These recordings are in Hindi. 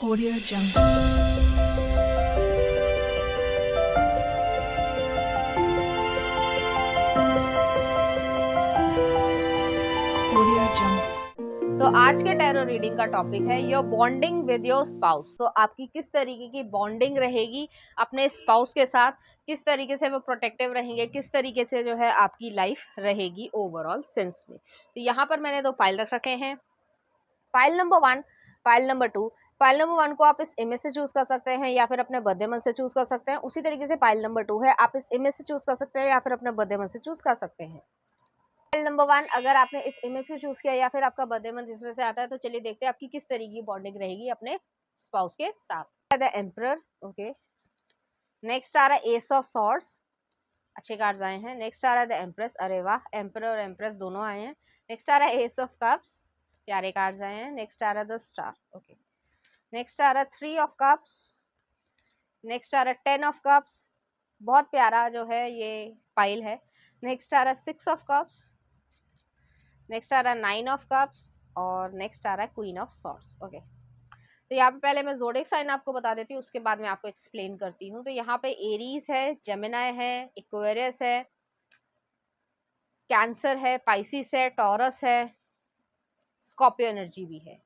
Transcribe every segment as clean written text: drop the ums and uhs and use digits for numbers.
Audio Jungle. Audio Jungle. तो आज के टैरो रीडिंग का टॉपिक है your bonding with your spouse. तो आपकी किस तरीके की बॉन्डिंग रहेगी अपने स्पाउस के साथ, किस तरीके से वो प्रोटेक्टिव रहेंगे, किस तरीके से जो है आपकी लाइफ रहेगी ओवरऑल सेंस में। तो यहाँ पर मैंने दो फाइल रख रखे हैं, file number 1, file number 2। File number 1 को आप इस इमेज से चूज कर सकते हैं या फिर अपने बर्थडे मंथ से चूज कर सकते हैं। उसी तरीके से फाइल नंबर 2 है, आप इस इमेज से चूज कर सकते हैं या फिर अपने बर्थडे मंथ से चूज कर सकते हैं। फाइल नंबर 1 अगर आपने इस इमेज को चूज किया या फिर आपका बर्थडे मंथ इसमें से आता है, तो चलिए देखते हैं आपकी किस तरीके की बॉन्डिंग रहेगी अपने स्पाउस के साथ। The emperor, okay. नेक्स्ट आ रहा है एस ऑफ सॉर्ड्स, अच्छे कार्ड्स आए हैं। नेक्स्ट आ रहा है द एम्प्रेस, अरे वाह, एम्परर और एम्प्रेस दोनों आए हैं। नेक्स्ट आ रहा है एस ऑफ कप्स, प्यारे कार्ड्स आए हैं। नेक्स्ट आ रहा है द स्टार, ओके। नेक्स्ट आ रहा है 3 ऑफ कप्स। नेक्स्ट आ रहा है 10 ऑफ कप्स, बहुत प्यारा जो है ये फाइल है। नेक्स्ट आ रहा है 6 ऑफ कप्स। नेक्स्ट आ रहा है 9 ऑफ कप्स और नेक्स्ट आ रहा है क्वीन ऑफ सॉर्ड्स, ओके। तो यहाँ पे पहले मैं ज़ोडिएक साइन आपको बता देती हूँ, उसके बाद मैं आपको एक्सप्लेन करती हूँ। तो यहाँ पे एरीज है, जेमिनाई है, एक्वेरियस है, कैंसर है, पाइसिस है, टॉरस है, स्कॉर्पियो एनर्जी भी है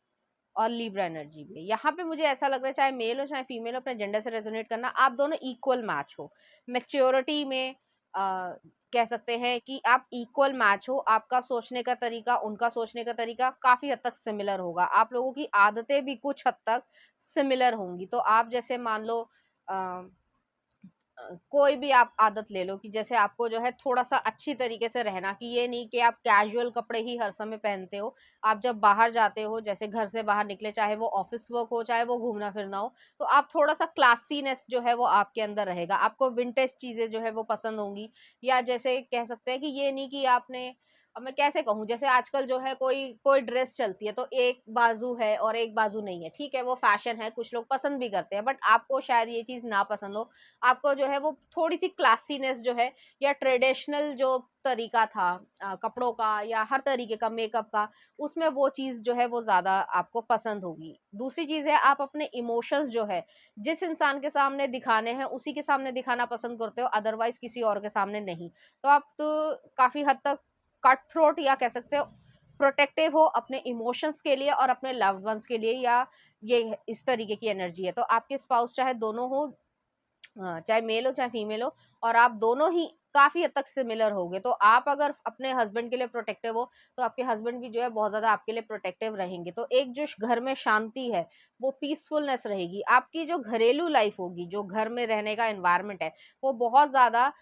और लिब्रा एनर्जी भी है। यहाँ पे मुझे ऐसा लग रहा है चाहे मेल हो चाहे फीमेल हो, अपने जेंडर से रेजोनेट करना, आप दोनों इक्वल मैच हो। मैच्योरिटी में कह सकते हैं कि आप इक्वल मैच हो। आपका सोचने का तरीका, उनका सोचने का तरीका काफ़ी हद तक सिमिलर होगा। आप लोगों की आदतें भी कुछ हद तक सिमिलर होंगी। तो आप जैसे मान लो कोई भी आप आदत ले लो कि जैसे आपको जो है थोड़ा सा अच्छी तरीके से रहना, कि ये नहीं कि आप कैजुअल कपड़े ही हर समय पहनते हो। आप जब बाहर जाते हो, जैसे घर से बाहर निकले, चाहे वो ऑफिस वर्क हो चाहे वो घूमना फिरना हो, तो आप थोड़ा सा क्लासीनेस जो है वो आपके अंदर रहेगा। आपको विंटेज चीज़ें जो है वो पसंद होंगी। या जैसे कह सकते हैं कि ये नहीं कि आपने, अब मैं कैसे कहूँ, जैसे आजकल जो है कोई कोई ड्रेस चलती है तो एक बाजू है और एक बाजू नहीं है, ठीक है, वो फैशन है, कुछ लोग पसंद भी करते हैं, बट आपको शायद ये चीज़ ना पसंद हो। आपको जो है वो थोड़ी सी क्लासीनेस जो है, या ट्रेडिशनल जो तरीका था कपड़ों का या हर तरीके का मेकअप का, उसमें वो चीज़ जो है वो ज़्यादा आपको पसंद होगी। दूसरी चीज़ है, आप अपने इमोशंस जो है जिस इंसान के सामने दिखाने हैं उसी के सामने दिखाना पसंद करते हो, अदरवाइज किसी और के सामने नहीं। तो आप तो काफ़ी हद तक कट थ्रोट या कह सकते हो प्रोटेक्टिव हो अपने इमोशंस के लिए और अपने लव्ड वंस के लिए, या ये इस तरीके की एनर्जी है। तो आपके स्पाउस चाहे दोनों हो, चाहे मेल हो चाहे फीमेल हो, और आप दोनों ही काफ़ी हद तक सिमिलर होगे। तो आप अगर अपने हस्बैंड के लिए प्रोटेक्टिव हो, तो आपके हस्बैंड भी जो है बहुत ज़्यादा आपके लिए प्रोटेक्टिव रहेंगे। तो एक जो घर में शांति है, वो पीसफुलनेस रहेगी। आपकी जो घरेलू लाइफ होगी, जो घर में रहने का एनवायरनमेंट है, वो बहुत ज़्यादा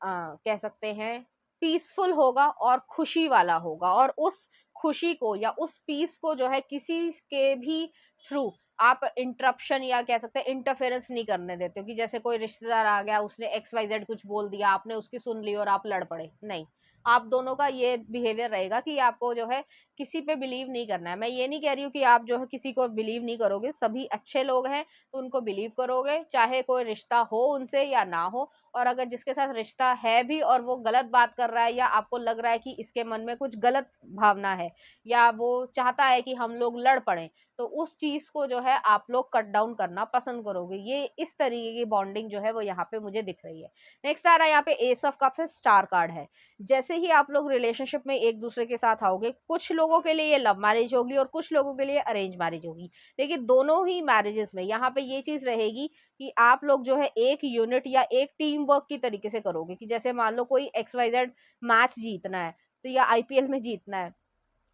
कह सकते हैं पीसफुल होगा और खुशी वाला होगा। और उस खुशी को या उस पीस को जो है किसी के भी थ्रू आप इंटरप्शन या कह सकते हैं इंटरफेरेंस नहीं करने देते हो, कि जैसे कोई रिश्तेदार आ गया, उसने XYZ कुछ बोल दिया, आपने उसकी सुन ली और आप लड़ पड़े, नहीं। आप दोनों का ये बिहेवियर रहेगा कि आपको जो है किसी पे बिलीव नहीं करना है। मैं ये नहीं कह रही हूँ कि आप जो है किसी को बिलीव नहीं करोगे, सभी अच्छे लोग हैं तो उनको बिलीव करोगे, चाहे कोई रिश्ता हो उनसे या ना हो। और अगर जिसके साथ रिश्ता है भी और वो गलत बात कर रहा है, या आपको लग रहा है कि इसके मन में कुछ गलत भावना है, या वो चाहता है कि हम लोग लड़ पड़ें, तो उस चीज़ को जो है आप लोग कट डाउन करना पसंद करोगे। ये इस तरीके की बॉन्डिंग जो है वो यहाँ पे मुझे दिख रही है। नेक्स्ट आ रहा है यहाँ पे एस ऑफ कप्स है, स्टार कार्ड है। जैसे ही आप लोग रिलेशनशिप में एक दूसरे के साथ आओगे, कुछ लोगों के लिए ये लव मैरिज होगी और कुछ लोगों के लिए अरेंज मैरिज होगी। लेकिन दोनों ही मैरिजेस में यहाँ पे ये चीज़ रहेगी कि आप लोग जो है एक यूनिट या एक टीम वर्क की तरीके से करोगे, कि जैसे मान लो कोई XYZ मैच जीतना है, तो या IPL में जीतना है,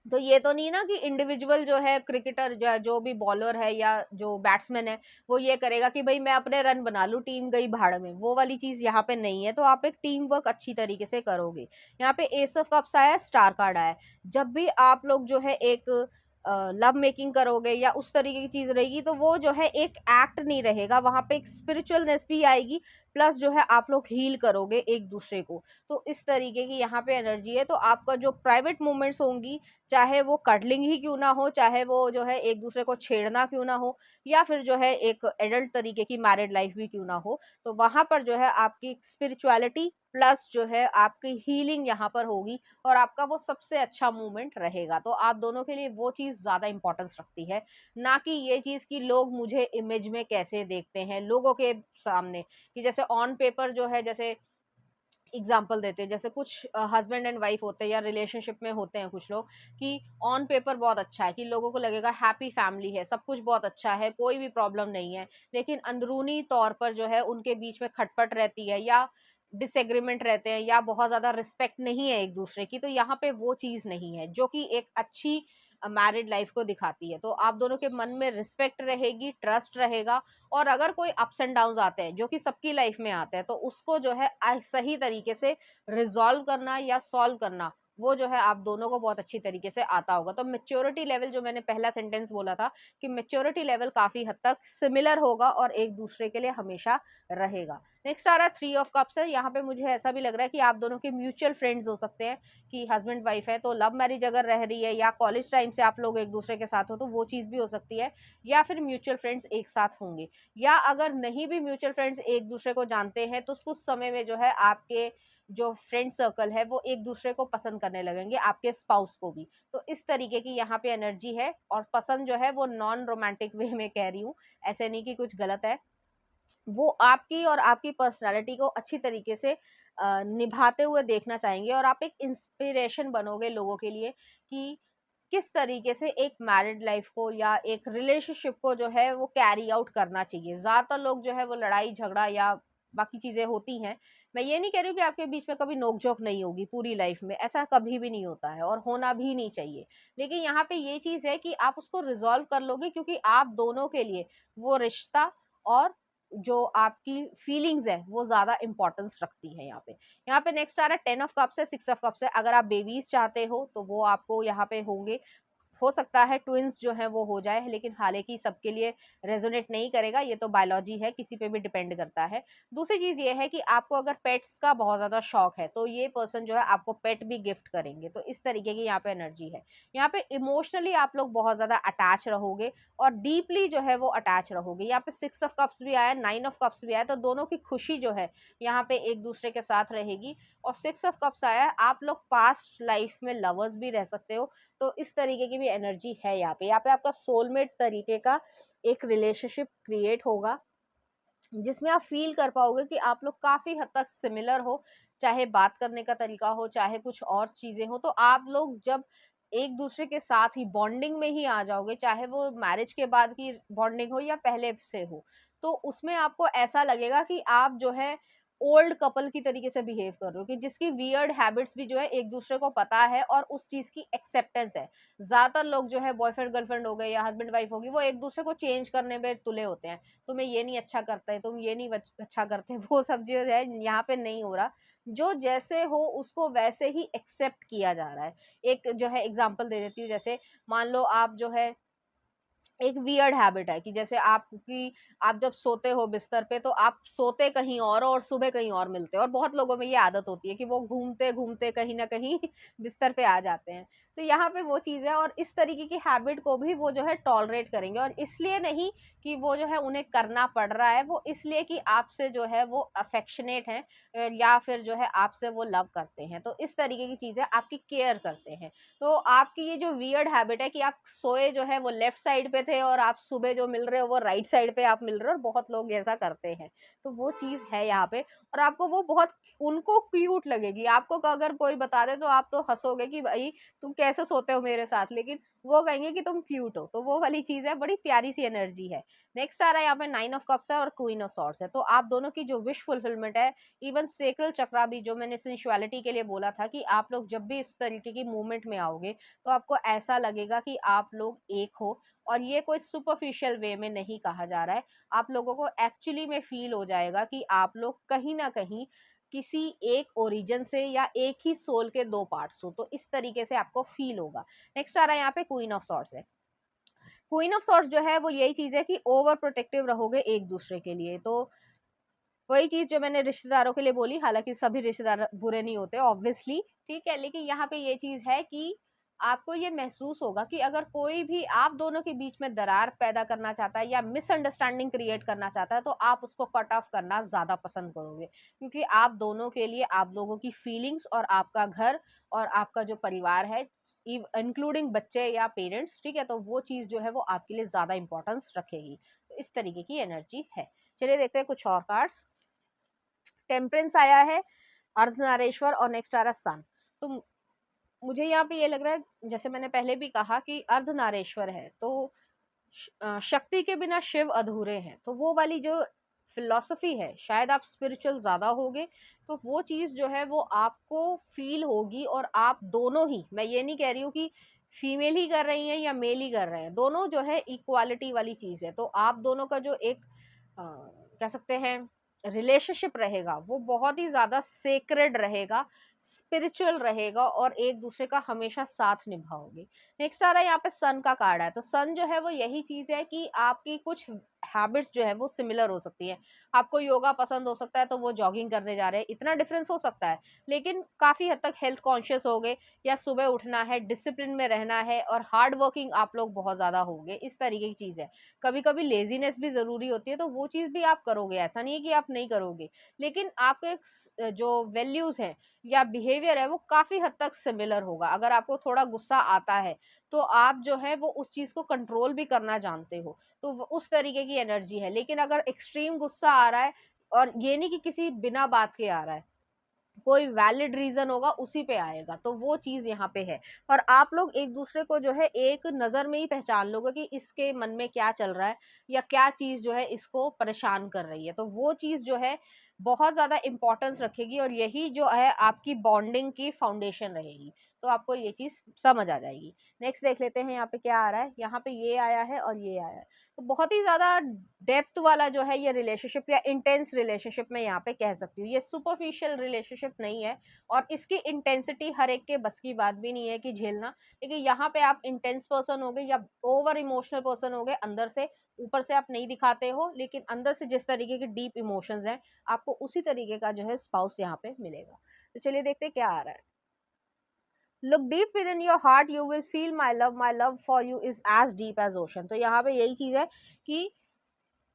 तो ये तो नहीं ना कि इंडिविजुअल जो है क्रिकेटर जो भी बॉलर है या जो बैट्समैन है, वो ये करेगा कि भाई मैं अपने रन बना लूँ, टीम गई भाड़ में, वो वाली चीज़ यहाँ पे नहीं है। तो आप एक टीम वर्क अच्छी तरीके से करोगे। यहाँ पे एस ऑफ कप्स आया है, स्टार कार्ड आया है। जब भी आप लोग जो है एक लव मेकिंग करोगे या उस तरीके की चीज़ रहेगी, तो वो जो है एक एक्ट नहीं रहेगा, वहाँ पे एक स्पिरिचुअलनेस भी आएगी, प्लस जो है आप लोग हील करोगे एक दूसरे को। तो इस तरीके की यहाँ पे एनर्जी है। तो आपका जो प्राइवेट मोमेंट्स होंगी, चाहे वो कडलिंग ही क्यों ना हो, चाहे वो जो है एक दूसरे को छेड़ना क्यों ना हो, या फिर जो है एक एडल्ट तरीके की मैरिड लाइफ भी क्यों ना हो, तो वहाँ पर जो है आपकी स्पिरिचुअलिटी प्लस जो है आपकी हीलिंग यहाँ पर होगी और आपका वो सबसे अच्छा मूवमेंट रहेगा। तो आप दोनों के लिए वो चीज़ ज़्यादा इंपॉर्टेंस रखती है, ना कि ये चीज़ कि लोग मुझे इमेज में कैसे देखते हैं लोगों के सामने। कि जैसे ऑन पेपर जो है, जैसे एग्जाम्पल देते हैं, जैसे कुछ हस्बैंड एंड वाइफ होते हैं या रिलेशनशिप में होते हैं कुछ लोग, कि ऑन पेपर बहुत अच्छा है, कि लोगों को लगेगा हैप्पी फैमिली है, सब कुछ बहुत अच्छा है, कोई भी प्रॉब्लम नहीं है, लेकिन अंदरूनी तौर पर जो है उनके बीच में खटपट रहती है या डिसएग्रीमेंट रहते हैं या बहुत ज़्यादा रिस्पेक्ट नहीं है एक दूसरे की। तो यहाँ पे वो चीज़ नहीं है जो कि एक अच्छी मैरिड लाइफ को दिखाती है। तो आप दोनों के मन में रिस्पेक्ट रहेगी, ट्रस्ट रहेगा, और अगर कोई अप्स एंड डाउन्स आते हैं जो कि सबकी लाइफ में आते हैं, तो उसको जो है सही तरीके से रिजॉल्व करना या सॉल्व करना, वो जो है आप दोनों को बहुत अच्छी तरीके से आता होगा। तो मेच्योरिटी लेवल, जो मैंने पहला सेंटेंस बोला था कि मेच्योरिटी लेवल काफ़ी हद तक सिमिलर होगा और एक दूसरे के लिए हमेशा रहेगा। नेक्स्ट आ रहा है 3 ऑफ कप्स है। यहाँ पे मुझे ऐसा भी लग रहा है कि आप दोनों के म्यूचुअल फ्रेंड्स हो सकते हैं, कि हस्बैंड वाइफ है तो लव मैरिज अगर रह रही है या कॉलेज टाइम से आप लोग एक दूसरे के साथ हो तो वो चीज़ भी हो सकती है, या फिर म्यूचुअल फ्रेंड्स एक साथ होंगे, या अगर नहीं भी म्यूचुअल फ्रेंड्स एक दूसरे को जानते हैं तो कुछ समय में जो है आपके जो फ्रेंड सर्कल है वो एक दूसरे को पसंद करने लगेंगे, आपके स्पाउस को भी। तो इस तरीके की यहाँ पे एनर्जी है, और पसंद जो है वो नॉन रोमांटिक वे में कह रही हूँ, ऐसे नहीं कि कुछ गलत है। वो आपकी और आपकी पर्सनैलिटी को अच्छी तरीके से निभाते हुए देखना चाहेंगे, और आप एक इंस्पिरेशन बनोगे लोगों के लिए कि किस तरीके से एक मैरिड लाइफ को या एक रिलेशनशिप को जो है वो कैरी आउट करना चाहिए। ज़्यादातर लोग जो है वो लड़ाई झगड़ा या बाकी चीज़ें होती हैं। मैं ये नहीं कह रही हूँ कि आपके बीच में कभी नोक-झोंक नहीं होगी पूरी लाइफ में, ऐसा कभी भी नहीं होता है और होना भी नहीं चाहिए। लेकिन यहाँ पे ये चीज़ है कि आप उसको रिज़ॉल्व कर लोगे, क्योंकि आप दोनों के लिए वो रिश्ता और जो आपकी फीलिंग्स है वो ज़्यादा इम्पोर्टेंस रखती है यहाँ पे। यहाँ पे नेक्स्ट आ रहा है 10 ऑफ कप्स है, 6 ऑफ कप्स है। अगर आप बेबीज़ चाहते हो तो वो आपको यहाँ पे होंगे। हो सकता है ट्विन्स जो हैं वो हो जाए, लेकिन हालाँकि सबके लिए रेज़ोनेट नहीं करेगा, ये तो बायोलॉजी है, किसी पे भी डिपेंड करता है। दूसरी चीज़ ये है कि आपको अगर पेट्स का बहुत ज़्यादा शौक है, तो ये पर्सन जो है आपको पेट भी गिफ्ट करेंगे, तो इस तरीके की यहाँ पे एनर्जी है। यहाँ पे इमोशनली आप लोग बहुत ज़्यादा अटैच रहोगे और डीपली जो है वो अटैच रहोगे। यहाँ पे 6 ऑफ कप्स भी आया, 9 ऑफ कप्स भी आया, तो दोनों की खुशी जो है यहाँ पे एक दूसरे के साथ रहेगी। और 6 ऑफ कप्स आया है, आप लोग पास्ट लाइफ में लवर्स भी रह सकते हो। तो इस तरीके की भी एनर्जी है यहाँ पे। यहाँ पे आपका सोलमेट तरीके का एक रिलेशनशिप क्रिएट होगा, जिसमें आप फ़ील कर पाओगे कि आप लोग काफ़ी हद तक सिमिलर हो, चाहे बात करने का तरीका हो, चाहे कुछ और चीज़ें हो। तो आप लोग जब एक-दूसरे के साथ ही बॉन्डिंग में ही आ जाओगे, चाहे वो मैरिज के बाद की बॉन्डिंग हो या पहले से हो, तो उसमें आपको ऐसा लगेगा कि आप जो है ओल्ड कपल की तरीके से बिहेव कर रहे हो, कि जिसकी वियर्ड हैबिट्स भी जो है एक-दूसरे को पता है और उस चीज़ की एक्सेप्टेंस है। ज़्यादातर लोग जो है बॉयफ्रेंड गर्लफ्रेंड हो गए या हस्बैंड वाइफ होगी, वो एक-दूसरे को चेंज करने में तुले होते हैं। तुम्हें ये नहीं अच्छा करता है, तुम ये नहीं अच्छा करते, वो सब जो है यहाँ पे नहीं हो रहा। जो जैसे हो उसको वैसे ही एक्सेप्ट किया जा रहा है। एक जो है एग्जांपल दे देती हूँ, जैसे मान लो आप जो है एक वियर्ड हैबिट है कि जैसे आपकी आप जब सोते हो बिस्तर पे तो आप सोते कहीं और सुबह कहीं और मिलते हो, और बहुत लोगों में ये आदत होती है कि वो घूमते घूमते कहीं ना कहीं बिस्तर पे आ जाते हैं। तो यहाँ पे वो चीज़ है, और इस तरीके की हैबिट को भी वो जो है टॉलरेट करेंगे, और इसलिए नहीं कि वो जो है उन्हें करना पड़ रहा है, वो इसलिए कि आपसे जो है वो अफेक्शनेट है, या फिर जो है आपसे वो लव करते हैं। तो इस तरीके की चीज़ें आपकी केयर करते हैं। तो आपकी ये जो वियर्ड हैबिट है कि आप सोए जो है वो लेफ्ट साइड पे थे और आप सुबह जो मिल रहे हो वो राइट साइड पे आप मिल रहे हो, और बहुत लोग ऐसा करते हैं। तो वो चीज़ है यहाँ पे, और आपको वो बहुत उनको क्यूट लगेगी। आपको अगर कोई बता दे तो आप तो हँसोगे कि भाई तुम कैसे सोते हो मेरे साथ, लेकिन वो कहेंगे कि तुम क्यूट हो। तो वो वाली चीज़ है, बड़ी प्यारी सी एनर्जी है। नेक्स्ट आ रहा है यहाँ पे 9 ऑफ कप्स है और क्वीन ऑफ सॉर्ड्स है। तो आप दोनों की जो विश फुलफिलमेंट है, इवन सेक्रल चक्रा भी, जो मैंने सेंसुअलिटी के लिए बोला था कि आप लोग जब भी इस तरीके की मूवमेंट में आओगे तो आपको ऐसा लगेगा कि आप लोग एक हो, और ये कोई सुपरफिशियल वे में नहीं कहा जा रहा है। आप लोगों को एक्चुअली में फील हो जाएगा कि आप लोग कहीं ना कहीं किसी एक ओरिजिन से या एक ही सोल के दो पार्ट्स हो। तो इस तरीके से आपको फील होगा। नेक्स्ट आ रहा है यहाँ पे क्वीन ऑफ सॉर्ड्स है। क्वीन ऑफ सॉर्ड्स जो है वो यही चीज़ है कि ओवर प्रोटेक्टिव रहोगे एक दूसरे के लिए। तो वही चीज़ जो मैंने रिश्तेदारों के लिए बोली, हालाँकि सभी रिश्तेदार बुरे नहीं होते ऑब्वियसली, ठीक है? लेकिन यहाँ पे ये चीज़ है कि आपको ये महसूस होगा कि अगर कोई भी आप दोनों के बीच में दरार पैदा करना चाहता है या मिसअंडरस्टैंडिंग क्रिएट करना चाहता है, तो आप उसको कट ऑफ करना ज़्यादा पसंद करोगे, क्योंकि आप दोनों के लिए आप लोगों की फीलिंग्स और आपका घर और आपका जो परिवार है, इंक्लूडिंग बच्चे या पेरेंट्स, ठीक है, तो वो चीज़ जो है वो आपके लिए ज़्यादा इंपॉर्टेंस रखेगी। तो इस तरीके की एनर्जी है। चलिए देखते हैं कुछ और कार्ड्स। टेम्परेंस आया है, अर्धनारीश्वर और नेक्स्ट आ रहा सन। तो मुझे यहाँ पे ये लग रहा है, जैसे मैंने पहले भी कहा कि अर्धनारीश्वर है, तो शक्ति के बिना शिव अधूरे हैं। तो वो वाली जो फिलॉसफी है, शायद आप स्पिरिचुअल ज़्यादा होगे, तो वो चीज़ जो है वो आपको फील होगी। और आप दोनों ही, मैं ये नहीं कह रही हूँ कि फीमेल ही कर रही हैं या मेल ही कर रहे हैं, दोनों जो है इक्वालिटी वाली चीज़ है। तो आप दोनों का जो एक कह सकते हैं रिलेशनशिप रहेगा, वो बहुत ही ज़्यादा सेक्रेड रहेगा, स्पिरिचुअल रहेगा और एक दूसरे का हमेशा साथ निभाओगे। नेक्स्ट आ रहा है यहाँ पे सन का कार्ड है। तो सन जो है वो यही चीज़ है कि आपकी कुछ हैबिट्स जो है वो सिमिलर हो सकती है। आपको योगा पसंद हो सकता है, तो वो जॉगिंग करने जा रहे हैं, इतना डिफरेंस हो सकता है, लेकिन काफ़ी हद तक हेल्थ कॉन्शियस हो गए, या सुबह उठना है, डिसिप्लिन में रहना है, और हार्ड वर्किंग आप लोग बहुत ज़्यादा हो गए, इस तरीके की चीज़ है। कभी कभी लेजीनेस भी ज़रूरी होती है, तो वो चीज़ भी आप करोगे, ऐसा नहीं है कि आप नहीं करोगे, लेकिन आपके जो वैल्यूज़ हैं या बिहेवियर है वो काफ़ी हद तक सिमिलर होगा। अगर आपको थोड़ा गुस्सा आता है, तो आप जो है वो उस चीज़ को कंट्रोल भी करना जानते हो, तो उस तरीके की एनर्जी है। लेकिन अगर एक्सट्रीम गुस्सा आ रहा है, और ये नहीं कि किसी बिना बात के आ रहा है, कोई वैलिड रीजन होगा उसी पे आएगा, तो वो चीज यहाँ पे है। और आप लोग एक दूसरे को जो है एक नजर में ही पहचान लोगे कि इसके मन में क्या चल रहा है, या क्या चीज जो है इसको परेशान कर रही है, तो वो चीज जो है बहुत ज्यादा इंपॉर्टेंस रखेगी, और यही जो है आपकी बॉन्डिंग की फाउंडेशन रहेगी। तो आपको ये चीज समझ आ जाएगी। नेक्स्ट देख लेते हैं यहाँ पे क्या आ रहा है। यहाँ पे ये आया है और ये आया है, तो बहुत ही ज्यादा डेप्थ वाला जो है ये रिलेशनशिप या इंटेंस रिलेशनशिप में यहाँ पे कह सकती हूँ। ये सुपरफिशियल रिलेशनशिप नहीं है, और इसकी इंटेंसिटी हर एक के बस की बात भी नहीं है कि झेलना। लेकिन यहाँ पे आप इंटेंस पर्सन हो गए या ओवर इमोशनल पर्सन हो गए, अंदर से, ऊपर से आप नहीं दिखाते हो, लेकिन अंदर से जिस तरीके के डीप इमोशंस हैं, आपको उसी तरीके का जो है स्पाउस यहाँ पे मिलेगा। तो चलिए देखते हैं क्या आ रहा है। Look deep within your heart, you will feel my love for you is as deep as ocean। तो यहाँ पे यही चीज है कि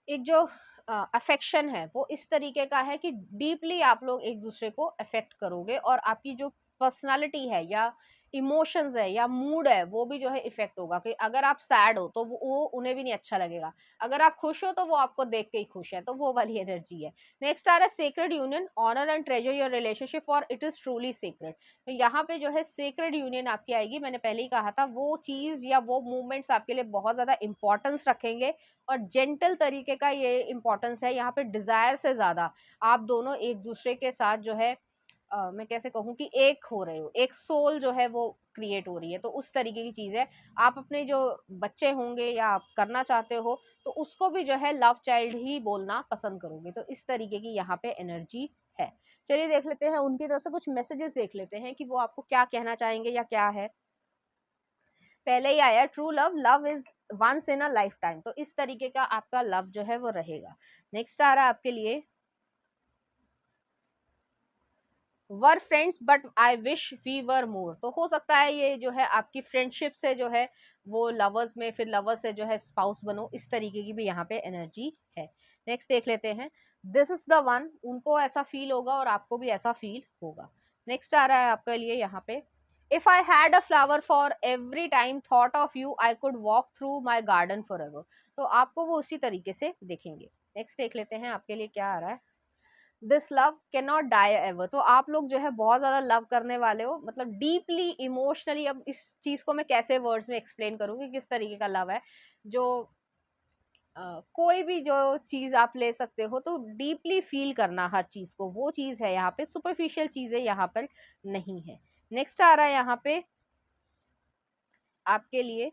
एक जो अफेक्शन है वो इस तरीके का है कि डीपली आप लोग एक दूसरे को अफेक्ट करोगे, और आपकी जो पर्सनालिटी है या इमोशंस है या मूड है वो भी जो है इफेक्ट होगा। कि अगर आप सैड हो तो वो उन्हें भी नहीं अच्छा लगेगा, अगर आप खुश हो तो वो आपको देख के ही खुश है, तो वो वाली एनर्जी है। नेक्स्ट आ रहा है sacred union, honour and treasure your relationship for it is truly sacred. तो यहाँ पे जो है सेक्रेड यूनियन आपकी आएगी। मैंने पहले ही कहा था, वो चीज या वो मूवमेंट्स आपके लिए बहुत ज्यादा इंपॉर्टेंस रखेंगे, और जेंटल तरीके का ये इम्पोर्टेंस है। यहाँ पे डिजायर से ज्यादा आप दोनों एक दूसरे के साथ जो है मैं कैसे कहूँ कि एक हो रहे हो, एक सोल जो है वो क्रिएट हो रही है, तो उस तरीके की चीज है। आप अपने जो बच्चे होंगे या आप करना चाहते हो, तो उसको भी जो है लव चाइल्ड ही बोलना पसंद करोगे। तो इस तरीके की यहाँ पे एनर्जी है। चलिए देख लेते हैं उनकी तरफ से कुछ मैसेजेस, देख लेते हैं कि वो आपको क्या कहना चाहेंगे या क्या है। पहले ही आया true love, love is once in a lifetime. तो इस तरीके का आपका लव जो है वो रहेगा। नेक्स्ट आ रहा है आपके लिए, were friends but I wish we were more. तो हो सकता है ये जो है आपकी फ्रेंडशिप से जो है वो लवर्स में, फिर लवर्स से जो है स्पाउस बनो, इस तरीके की भी यहाँ पे एनर्जी है। नेक्स्ट देख लेते हैं, दिस इज द वन। उनको ऐसा फील होगा और आपको भी ऐसा फील होगा। नेक्स्ट आ रहा है आपके लिए यहाँ पे, if I had a flower for every time thought of you I could walk through my garden for ever. तो आपको वो उसी तरीके से दिखेंगे। नेक्स्ट देख लेते हैं आपके लिए क्या आ रहा है, this love can not die ever. तो आप लोग जो है बहुत ज्यादा लव करने वाले हो, मतलब डीपली इमोशनली। अब इस चीज को मैं कैसे वर्ड्स में एक्सप्लेन करूंगी किस तरीके का लव है, जो कोई भी जो चीज आप ले सकते हो, तो डीपली फील करना हर चीज को, वो चीज है यहाँ पे। सुपरफिशियल चीजें यहाँ पर नहीं है। नेक्स्ट आ रहा है यहाँ पे आपके लिए,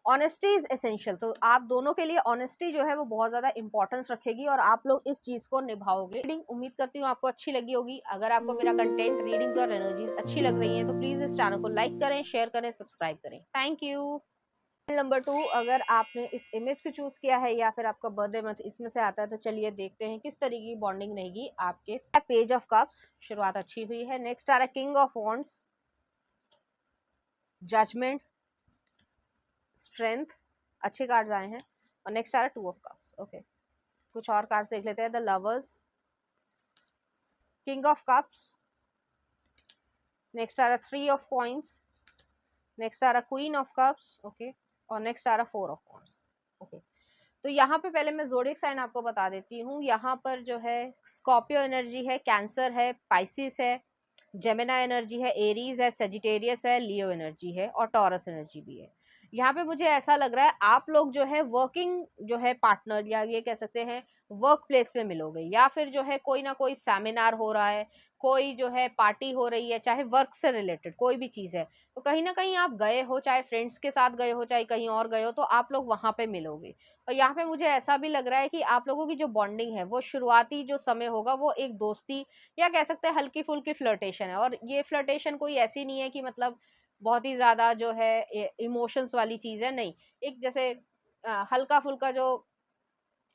ऑनेस्टी इज एसेंशियल। तो आप दोनों के लिए ऑनेस्टी जो है वो बहुत ज्यादा इंपॉर्टेंस रखेगी, और आप लोग इस चीज को निभाओगे। रीडिंग उम्मीद करती हूँ आपको अच्छी लगी होगी। अगर आपको मेरा कंटेंट, रीडिंग्स और एनर्जीज अच्छी लग रही हैं, तो प्लीज इस चैनल को लाइक करें, शेयर करें, सब्सक्राइब करें। Thank you. नंबर 2, अगर आपने इस इमेज को चूज किया है या फिर आपका बर्थडे मंथ इसमें से आता है, तो चलिए देखते हैं किस तरीके की बॉन्डिंग रहेगी आपके। पेज ऑफ कप्स, शुरुआत अच्छी हुई है। नेक्स्ट आ रहा है king of wands, judgement, strength, अच्छे कार्ड्स आए हैं। और नेक्स्ट आ रहा है 2 ऑफ कप्स। ओके, कुछ और कार्ड्स देख लेते हैं। The lovers, king of cups, next आ रहा 3 ऑफ कॉइंस, नेक्स्ट आ रहा क्वीन ऑफ कप्स। ओके, और नेक्स्ट आ रहा 4 ऑफ कॉइंस। ओके, तो यहाँ पे पहले मैं ज़ोडिएक साइन आपको बता देती हूँ। यहाँ पर जो है स्कॉर्पियो एनर्जी है, कैंसर है, पाइसिस है, जेमिना एनर्जी है, एरीज है, सेजिटेरियस है, लियो एनर्जी है और टॉरस एनर्जी भी है। यहाँ पे मुझे ऐसा लग रहा है आप लोग जो है वर्किंग जो है पार्टनर, या ये कह सकते हैं वर्क प्लेस पे मिलोगे, या फिर जो है कोई ना कोई सेमिनार हो रहा है, कोई जो है पार्टी हो रही है, चाहे वर्क से रिलेटेड कोई भी चीज़ है, तो कहीं ना कहीं आप गए हो, चाहे फ्रेंड्स के साथ गए हो, चाहे कहीं और गए हो, तो आप लोग वहाँ पे मिलोगे। और यहाँ पे मुझे ऐसा भी लग रहा है कि आप लोगों की जो बॉन्डिंग है वो शुरुआती जो समय होगा वो एक दोस्ती, या कह सकते हैं हल्की फुल्की फ्लर्टेशन है। और ये फ्लर्टेशन कोई ऐसी नहीं है कि मतलब बहुत ही ज़्यादा जो है इमोशंस वाली चीज़ है, नहीं। एक जैसे हल्का फुल्का जो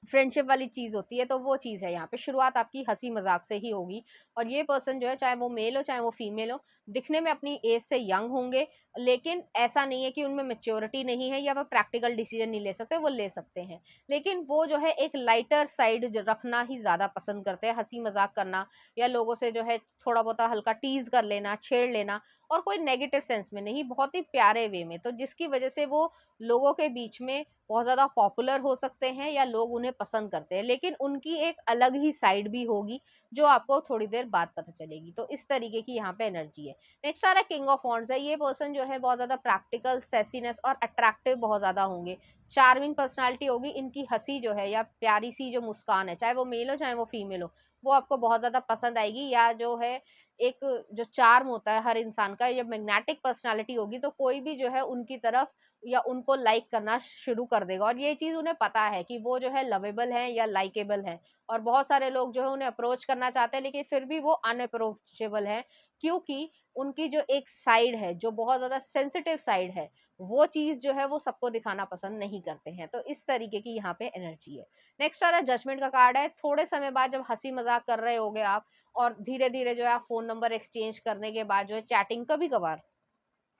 फ्रेंडशिप वाली चीज़ होती है, तो वो चीज़ है यहाँ पे। शुरुआत आपकी हंसी मजाक से ही होगी। और ये पर्सन जो है, चाहे वो मेल हो चाहे वो फीमेल हो, दिखने में अपनी एज से यंग होंगे, लेकिन ऐसा नहीं है कि उनमें मेच्योरिटी नहीं है या वो प्रैक्टिकल डिसीजन नहीं ले सकते, वो ले सकते हैं। लेकिन वो जो है एक लाइटर साइड रखना ही ज़्यादा पसंद करते हैं, हंसी मजाक करना, या लोगों से जो है थोड़ा बहुत हल्का टीज कर लेना, छेड़ लेना, और कोई नेगेटिव सेंस में नहीं, बहुत ही प्यारे वे में। तो जिसकी वजह से वो लोगों के बीच में बहुत ज़्यादा पॉपुलर हो सकते हैं या लोग उन्हें पसंद करते हैं। लेकिन उनकी एक अलग ही साइड भी होगी जो आपको थोड़ी देर बाद पता चलेगी। तो इस तरीके की यहाँ पे एनर्जी है। नेक्स्ट आ रहा है किंग ऑफ वॉन्ड्स है। ये पर्सन जो है बहुत ज़्यादा प्रैक्टिकल, सेसीनेस और अट्रैक्टिव बहुत ज़्यादा होंगे। चार्मिंग पर्सनालिटी होगी इनकी। हंसी जो है या प्यारी सी जो मुस्कान है, चाहे वो मेल हो चाहे वो फीमेल हो, वो आपको बहुत ज़्यादा पसंद आएगी। या जो है एक जो चार्म होता है हर इंसान का, या मैग्नेटिक पर्सनालिटी होगी, तो कोई भी जो है उनकी तरफ या उनको लाइक करना शुरू कर देगा। और ये चीज़ उन्हें पता है कि वो जो है लवेबल है या लाइकेबल है। और बहुत सारे लोग जो है उन्हें अप्रोच करना चाहते हैं, लेकिन फिर भी वो अनअप्रोचेबल है, क्योंकि उनकी जो एक साइड है जो बहुत ज़्यादा सेंसिटिव साइड है, वो चीज़ जो है वो सबको दिखाना पसंद नहीं करते हैं। तो इस तरीके की यहाँ पे एनर्जी है। नेक्स्ट आ रहा है जजमेंट का कार्ड है। थोड़े समय बाद जब हंसी मजाक कर रहे होगे आप, और धीरे धीरे जो है आप फ़ोन नंबर एक्सचेंज करने के बाद जो है चैटिंग कभी कभार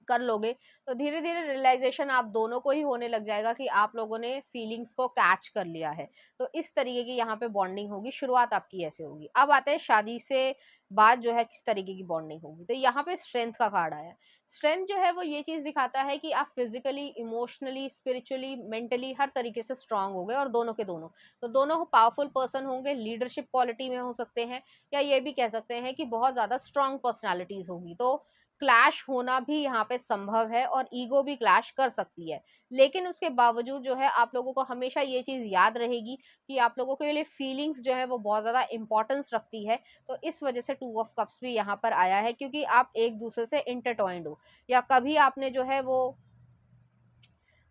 कर लोगे, तो धीरे धीरे रियलाइजेशन आप दोनों को ही होने लग जाएगा कि आप लोगों ने फीलिंग्स को कैच कर लिया है। तो इस तरीके की यहाँ पे बॉन्डिंग होगी। शुरुआत आपकी ऐसे होगी। अब आते हैं शादी से बाद जो है किस तरीके की बॉन्डिंग होगी। तो यहाँ पे स्ट्रेंथ का कार्ड आया। स्ट्रेंथ जो है वो ये चीज़ दिखाता है कि आप फिजिकली, इमोशनली, स्पिरिचुअली, मेंटली हर तरीके से स्ट्रांग हो गए, और दोनों के दोनों, तो दोनों पावरफुल पर्सन होंगे, लीडरशिप क्वालिटी में हो सकते हैं, या ये भी कह सकते हैं कि बहुत ज़्यादा स्ट्रांग पर्सनैलिटीज होगी। तो क्लैश होना भी यहाँ पे संभव है, और ईगो भी क्लैश कर सकती है। लेकिन उसके बावजूद जो है आप लोगों को हमेशा ये चीज़ याद रहेगी कि आप लोगों के लिए फीलिंग्स जो है वो बहुत ज़्यादा इंपॉर्टेंस रखती है। तो इस वजह से 2 ऑफ कप्स भी यहाँ पर आया है, क्योंकि आप एक दूसरे से इंटरटॉइंड हो, या कभी आपने जो है वो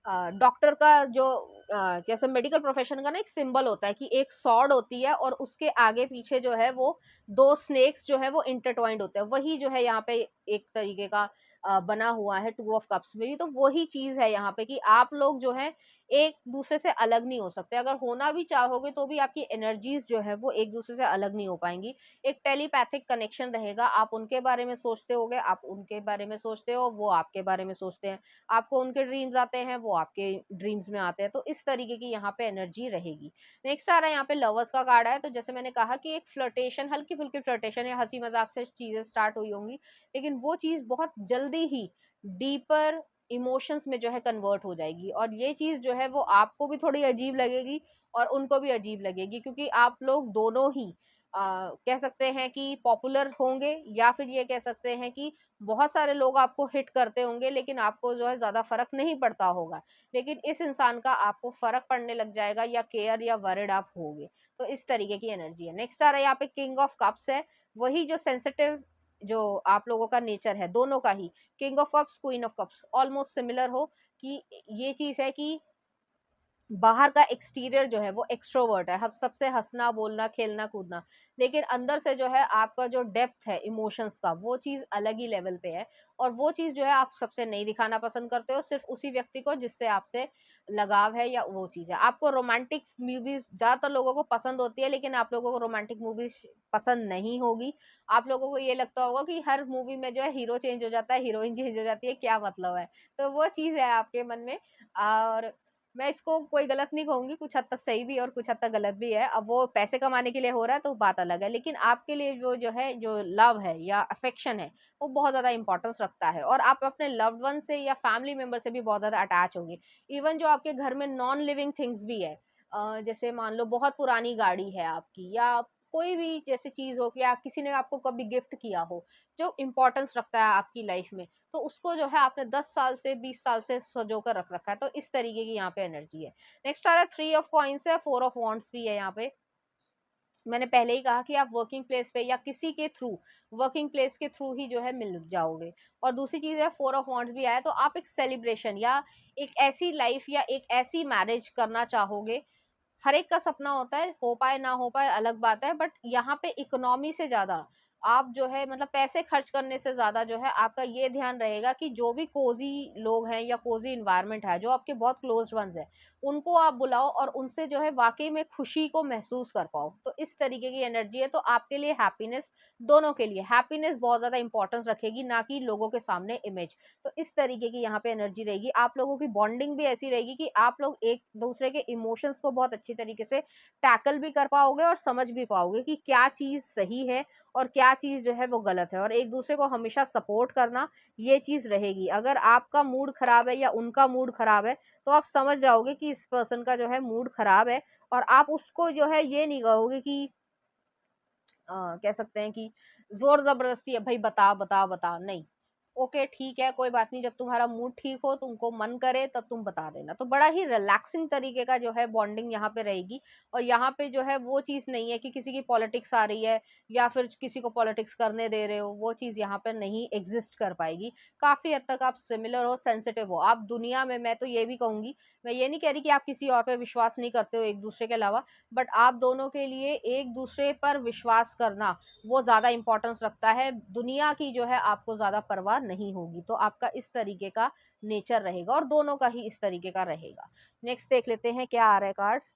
डॉक्टर का जो जैसे मेडिकल प्रोफेशन का ना एक सिंबल होता है कि एक सॉर्ड होती है, और उसके आगे पीछे जो है वो 2 स्नेक्स जो है वो इंटरट्वाइंड होते हैं। वही जो है यहाँ पे एक तरीके का बना हुआ है 2 ऑफ कप्स में भी। तो वही चीज़ है यहाँ पे कि आप लोग जो है एक दूसरे से अलग नहीं हो सकते। अगर होना भी चाहोगे तो भी आपकी एनर्जीज जो है वो एक दूसरे से अलग नहीं हो पाएंगी। एक टेलीपैथिक कनेक्शन रहेगा। आप उनके बारे में सोचते होगे, आप उनके बारे में सोचते हो, वो आपके बारे में सोचते हैं। आपको उनके ड्रीम्स आते हैं, वो आपके ड्रीम्स में आते हैं। तो इस तरीके की यहाँ पे एनर्जी रहेगी। नेक्स्ट आ रहा है यहाँ पे लवर्स का कार्ड है। तो जैसे मैंने कहा कि एक फ्लर्टेशन, हल्की फुल्की फ्लर्टेशन या हंसी मजाक से चीज़ें स्टार्ट हुई होंगी, लेकिन वो चीज़ बहुत जल्दी ही डीपर इमोशंस में जो है कन्वर्ट हो जाएगी। और ये चीज़ जो है वो आपको भी थोड़ी अजीब लगेगी और उनको भी अजीब लगेगी, क्योंकि आप लोग दोनों ही कह सकते हैं कि पॉपुलर होंगे, या फिर ये कह सकते हैं कि बहुत सारे लोग आपको हिट करते होंगे, लेकिन आपको जो है ज़्यादा फ़र्क नहीं पड़ता होगा। लेकिन इस इंसान का आपको फ़र्क पड़ने लग जाएगा, या केयर या वरिड आप होगे। तो इस तरीके की एनर्जी है। नेक्स्ट आ रहा है यहाँ पे किंग ऑफ कप्स है। वही जो सेंसिटिव जो आप लोगों का नेचर है दोनों का ही, king of cups, queen of cups almost similar हो, कि ये चीज़ है कि बाहर का एक्सटीरियर जो है वो एक्सट्रोवर्ट है, हम सबसे हंसना बोलना खेलना कूदना, लेकिन अंदर से जो है आपका जो डेप्थ है इमोशंस का वो चीज़ अलग ही लेवल पे है। और वो चीज़ जो है आप सबसे नहीं दिखाना पसंद करते हो, सिर्फ उसी व्यक्ति को जिससे आपसे लगाव है या वो चीज़ है। आपको रोमांटिक मूवीज ज़्यादातर लोगों को पसंद होती है, लेकिन आप लोगों को रोमांटिक मूवीज पसंद नहीं होगी। आप लोगों को ये लगता होगा कि हर मूवी में जो है हीरो चेंज हो जाता है, हीरोइन चेंज हो जाती है, क्या मतलब है। तो वो चीज़ है आपके मन में। और मैं इसको कोई गलत नहीं कहूँगी, कुछ हद तक सही भी है और कुछ हद तक गलत भी है। अब वो पैसे कमाने के लिए हो रहा है तो बात अलग है, लेकिन आपके लिए जो है, जो लव है या अफेक्शन है, वो बहुत ज़्यादा इंपॉर्टेंस रखता है और आप अपने लव्ड वन से या फैमिली मेंबर से भी बहुत ज़्यादा अटैच होंगे। इवन जो आपके घर में नॉन लिविंग थिंग्स भी है, जैसे मान लो बहुत पुरानी गाड़ी है आपकी, या कोई भी जैसे चीज़ हो कि आप किसी ने आपको कभी गिफ्ट किया हो, जो इम्पोर्टेंस रखता है आपकी लाइफ में, तो उसको जो है आपने 10 साल से 20 साल से सँजो कर रख रखा है, तो इस तरीके की यहाँ पे एनर्जी है। नेक्स्ट आ रहा है 3 ऑफ कॉइन्स है, 4 ऑफ वांड्स भी है यहाँ पे। मैंने पहले ही कहा कि आप वर्किंग प्लेस पे या किसी के थ्रू, वर्किंग प्लेस के थ्रू ही जो है मिल जाओगे। और दूसरी चीज़ है 4 ऑफ वांड्स भी आया, तो आप एक सेलिब्रेशन या एक ऐसी लाइफ या एक ऐसी मैरिज करना चाहोगे। हर एक का सपना होता है, हो पाए ना हो पाए अलग बात है, बट यहाँ पे इकोनॉमी से ज़्यादा आप जो है मतलब पैसे खर्च करने से ज़्यादा जो है आपका ये ध्यान रहेगा कि जो भी कोज़ी लोग हैं या कोज़ी एनवायरनमेंट है, जो आपके बहुत क्लोज़्ड वन्स हैं, उनको आप बुलाओ और उनसे जो है वाक़ई में खुशी को महसूस कर पाओ। तो इस तरीके की एनर्जी है, तो आपके लिए हैप्पीनेस, दोनों के लिए हैप्पीनेस बहुत ज़्यादा इम्पोर्टेंस रखेगी, ना कि लोगों के सामने इमेज। तो इस तरीके की यहाँ पे एनर्जी रहेगी। आप लोगों की बॉन्डिंग भी ऐसी रहेगी कि आप लोग एक-दूसरे के इमोशंस को बहुत अच्छी तरीके से टैकल भी कर पाओगे और समझ भी पाओगे कि क्या चीज़ सही है और क्या चीज़ जो है वो गलत है, और एक-दूसरे को हमेशा सपोर्ट करना, ये चीज़ रहेगी। अगर आपका मूड खराब है या उनका मूड खराब है, तो आप समझ जाओगे कि इस पर्सन का जो है मूड खराब है, और आप उसको जो है ये नहीं कहोगे कि कह सकते हैं कि ज़ोर ज़बरदस्ती है, भई बता, बता, बता, नहीं। ओके ठीक है, कोई बात नहीं, जब तुम्हारा मूड ठीक हो, तुमको मन करे तब तुम बता देना। तो बड़ा ही रिलैक्सिंग तरीके का जो है बॉन्डिंग यहाँ पे रहेगी, और यहाँ पे जो है वो चीज़ नहीं है कि किसी की पॉलिटिक्स आ रही है या फिर किसी को पॉलिटिक्स करने दे रहे हो, वो चीज़ यहाँ पे नहीं एग्ज़िस्ट कर पाएगी। काफ़ी हद तक आप सिमिलर हो, सेंसिटिव हो। आप दुनिया में, मैं तो ये भी कहूँगी, मैं ये नहीं कह रही कि आप किसी और पे विश्वास नहीं करते हो एक-दूसरे के अलावा, बट आप दोनों के लिए एक-दूसरे पर विश्वास करना वो ज़्यादा इम्पोर्टेंस रखता है। दुनिया की जो है आपको ज़्यादा परवाह नहीं होगी, तो आपका इस तरीके का नेचर रहेगा और दोनों का ही इस तरीके का रहेगा। नेक्स्ट देख लेते हैं क्या आ रहा है कार्ड्स।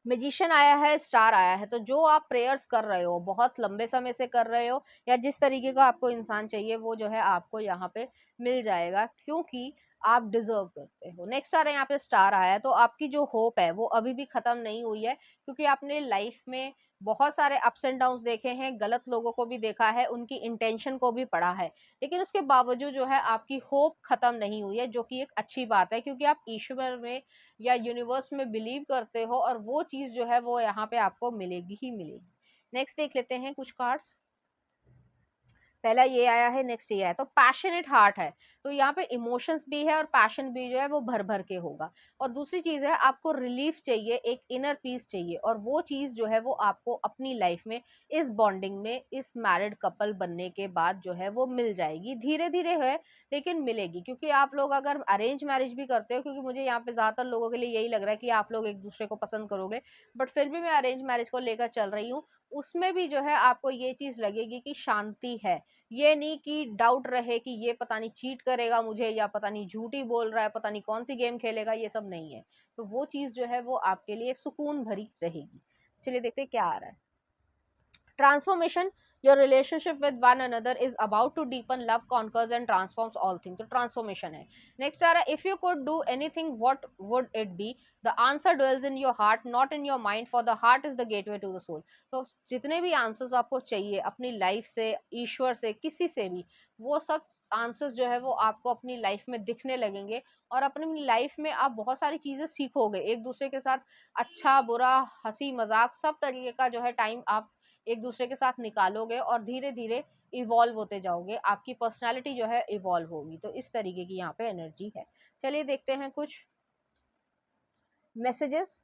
मैजिशियन आया है, स्टार आया है, तो जो आप प्रेयर्स कर रहे हो, बहुत लंबे समय से कर रहे हो, या जिस तरीके का आपको इंसान चाहिए, वो जो है आपको यहाँ पे मिल जाएगा, क्योंकि आप डिजर्व करते हो। नेक्स्ट आ रहा है यहाँ पे स्टार आया है, तो आपकी जो होप है वो अभी भी खत्म नहीं हुई है, क्योंकि आपने लाइफ में बहुत सारे अप्स एंड डाउन्स देखे हैं, गलत लोगों को भी देखा है, उनकी इंटेंशन को भी पढ़ा है, लेकिन उसके बावजूद जो है आपकी होप खत्म नहीं हुई है, जो कि एक अच्छी बात है, क्योंकि आप ईश्वर में या यूनिवर्स में बिलीव करते हो, और वो चीज़ जो है वो यहाँ पे आपको मिलेगी ही मिलेगी। नेक्स्ट देख लेते हैं कुछ कार्ड्स। पहला ये आया है, नेक्स्ट ये आया, तो पैशनेट हार्ट है, तो यहाँ पे इमोशंस भी है और पैशन भी जो है वो भर भर के होगा। और दूसरी चीज़ है, आपको रिलीफ चाहिए, एक इनर पीस चाहिए, और वो चीज़ जो है वो आपको अपनी लाइफ में, इस बॉन्डिंग में, इस मैरिड कपल बनने के बाद जो है वो मिल जाएगी, धीरे धीरे है लेकिन मिलेगी। क्योंकि आप लोग अगर अरेंज मैरिज भी करते हो, क्योंकि मुझे यहाँ पे ज़्यादातर लोगों के लिए यही लग रहा है कि आप लोग एक दूसरे को पसंद करोगे, बट फिर भी मैं अरेंज मैरिज को लेकर चल रही हूँ, उसमें भी जो है आपको ये चीज़ लगेगी कि शांति है। ये नहीं कि डाउट रहे कि ये पता नहीं चीट करेगा मुझे, या पता नहीं झूठ ही बोल रहा है, पता नहीं कौन सी गेम खेलेगा, ये सब नहीं है। तो वो चीज़ जो है वो आपके लिए सुकून भरी रहेगी। चलिए देखते हैं क्या आ रहा है। Transformation, your relationship with one another is about to deepen, love conquers and transforms all things. तो ट्रांसफॉर्मेशन है। नेक्स्ट आ रहा है, if you could do anything what would it be, the answer dwells in your heart not in your mind, for the heart is the gateway to the soul। तो जितने भी आंसर्स आपको चाहिए अपनी लाइफ से, ईश्वर से, किसी से भी, वो सब आंसर्स जो है वो आपको अपनी लाइफ में दिखने लगेंगे, और अपनी लाइफ में आप बहुत सारी चीज़ें सीखोगे एक दूसरे के साथ। अच्छा बुरा, हंसी मजाक, सब तरीके का जो है टाइम आप एक दूसरे के साथ निकालोगे, और धीरे धीरे इवॉल्व होते जाओगे, आपकी पर्सनालिटी जो है इवॉल्व होगी। तो इस तरीके की यहाँ पे एनर्जी है। चलिए देखते हैं कुछ मैसेजेस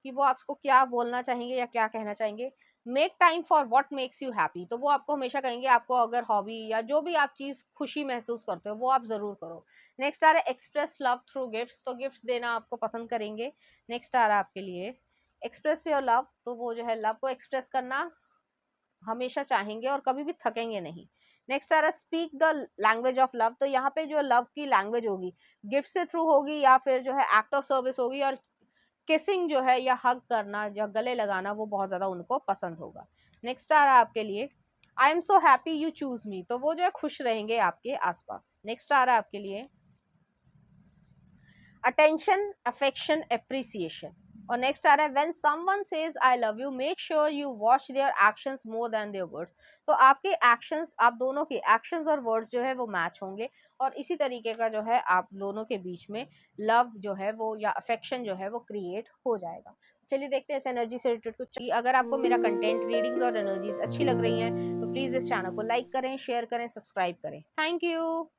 कि वो आपको क्या बोलना चाहेंगे या क्या कहना चाहेंगे। Make time for what makes you happy, तो वो आपको हमेशा कहेंगे आपको अगर हॉबी या जो भी आप चीज़ खुशी महसूस करते हो वो आप ज़रूर करो। नेक्स्ट आ रहा है एक्सप्रेस लव थ्रू गिफ्ट्स, तो गिफ्ट्स देना आपको पसंद करेंगे। नेक्स्ट आ रहा है आपके लिए एक्सप्रेस योर लव, तो वो जो है लव को एक्सप्रेस करना हमेशा चाहेंगे और कभी भी थकेंगे नहीं। नेक्स्ट आ रहा है speak the language of love, तो यहाँ पे जो लव की लैंग्वेज होगी गिफ्ट से थ्रू होगी या फिर जो है एक्ट ऑफ सर्विस होगी, और किसिंग जो है या हग करना या गले लगाना वो बहुत ज़्यादा उनको पसंद होगा। नेक्स्ट आ रहा है आपके लिए I am so happy you choose me, तो वो जो है खुश रहेंगे आपके आसपास। नेक्स्ट आ रहा है आपके लिए अटेंशन अफेक्शन एप्रिसिएशन, और नेक्स्ट आ रहा है when someone says I love you make sure you watch their actions more than their words, तो आपके एक्शंस, आप दोनों के एक्शंस और वर्ड्स जो है वो मैच होंगे, और इसी तरीके का जो है आप दोनों के बीच में लव जो है वो या अफेक्शन जो है वो क्रिएट हो जाएगा। चलिए देखते हैं इस एनर्जी से रिलेटेड कुछ। अगर आपको मेरा कंटेंट रीडिंग्स और एनर्जीज अच्छी लग रही हैं तो प्लीज़ इस चैनल को लाइक करें, शेयर करें, सब्सक्राइब करें। Thank you.